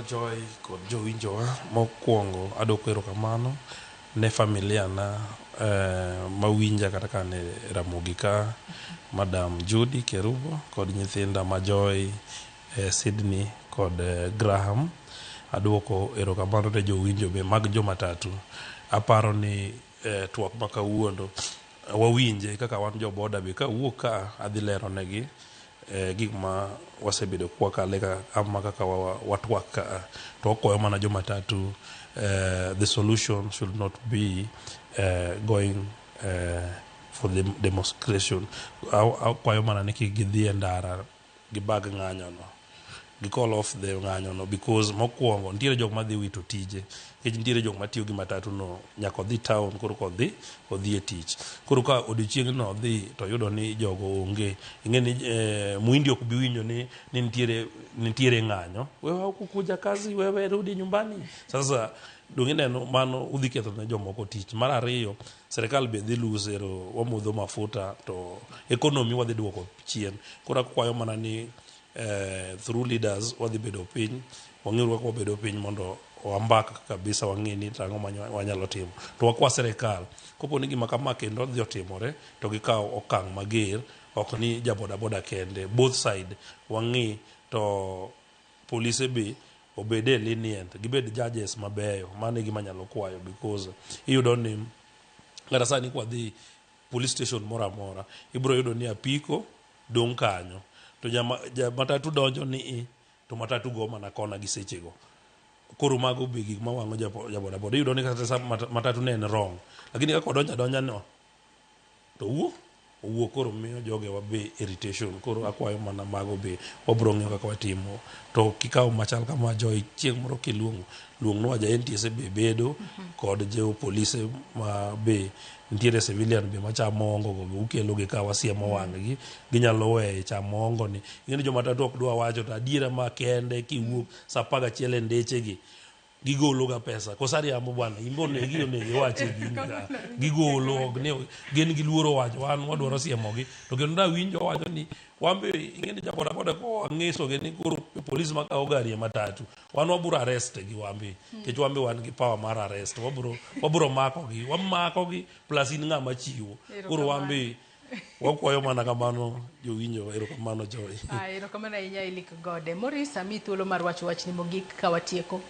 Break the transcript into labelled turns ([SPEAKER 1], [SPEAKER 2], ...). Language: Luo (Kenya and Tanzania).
[SPEAKER 1] Joy kod jowinjowa mokwongo adwoko erokamano ne familia na mawinja kata ka ne Ramogi ka Madam Judy Kerubo kod nyithinda ma Joy, Sydney kod Graham. Adwoko erokamano ne jowinjo be mag Jomatatu. Aparo ni twak ma kawuono wawinje kaka wan joboda be kawuok ka adhi lero negi gik ma wasebedo kwakale ama kaka watwak ka to wakoyo mana Jomatatu. The solution should not be going for the demonstration. Akwayo mana ni kik gidhi e ndara gi bag ng'anyono, gi call off the ng'anyono, because mokwongo nitiere jok ma dhi wito tije, nikech nitiere jok ma tiyo gi matatu no nyaka odhi town koro kodhi e tich. Koro ka odiochieng' no odhi to yudo ni jogo onge, ing'e ni muhindi ok bi winjo ni nitiere ng'anyo, wewe hukukuja kazi, wewe rudi nyumbani. Sasa donge neno mano udhi ketho ne jomoko tich. Mar ariyo, serikal be dhi lusero, wamodho mafuta to economy wadhi duoko chien. Koro akwayo mana ni through leaders wadhi bedo piny, wang'euru kaka wabedo piny mondo wambak kabisa, wang'e ni tang'o wanyalo timo. To wakwa serikal, kopo ni gima kama kendo dhi otimore, to gikaw okang' mager, ok ni jabodaboda kende. Both side wang'i to polise be obede lenient, gibed judges mabeyo. Mano e gima nyalo kwayo, because iyudo ni kata sani kwa dhi police station mora amora, ibro yudo ni apiko dong' kanyo, to matatu donjo ni to matatu go mana kona gi sechego. Koro mago be gik ma wang'o jabodaboda. Iyudo ni kata matatu ne en wrong, lakini kaka odonja no to owuok, koro miyo jogewa be irritation. Koro akwayo mana mago be wabro ng'eyo kaka watimo. To kikaw machal kama Joy, chieng' moro luongnwa ja NTSA be bedo kod jo polise ma be nitiere civilian be machamo ongo go, ukelo gi ka wasiemo wang'gi, ginyalo weye chamo ongo ni. Ing'eni Jomatatu ok dwa wacho, to adiera ma kende kiwuok sa 11 e ndeche gi gigolo ga pesa. Kosariambo bwana, imbo negi wache gigolo, gin gi luoro wacho, wan wadwaro siemogi. To kendo da winjo wacho ni wambe, ing'eni jabodaboda ko ang'eso ge ni koro polis ma kawo gari e matatu, wan waburo arrest gi wambe, kech wambe wan gi power mar arrest, waburo makogi plus in ng'ama chiwo. Koro wambe wakwayo mana kamano jowinjo, erokamano Joy.
[SPEAKER 2] Erokamano ahinya Ilik Gode. Morris, ami thuolo mar wacho wachni mogik ka watieko.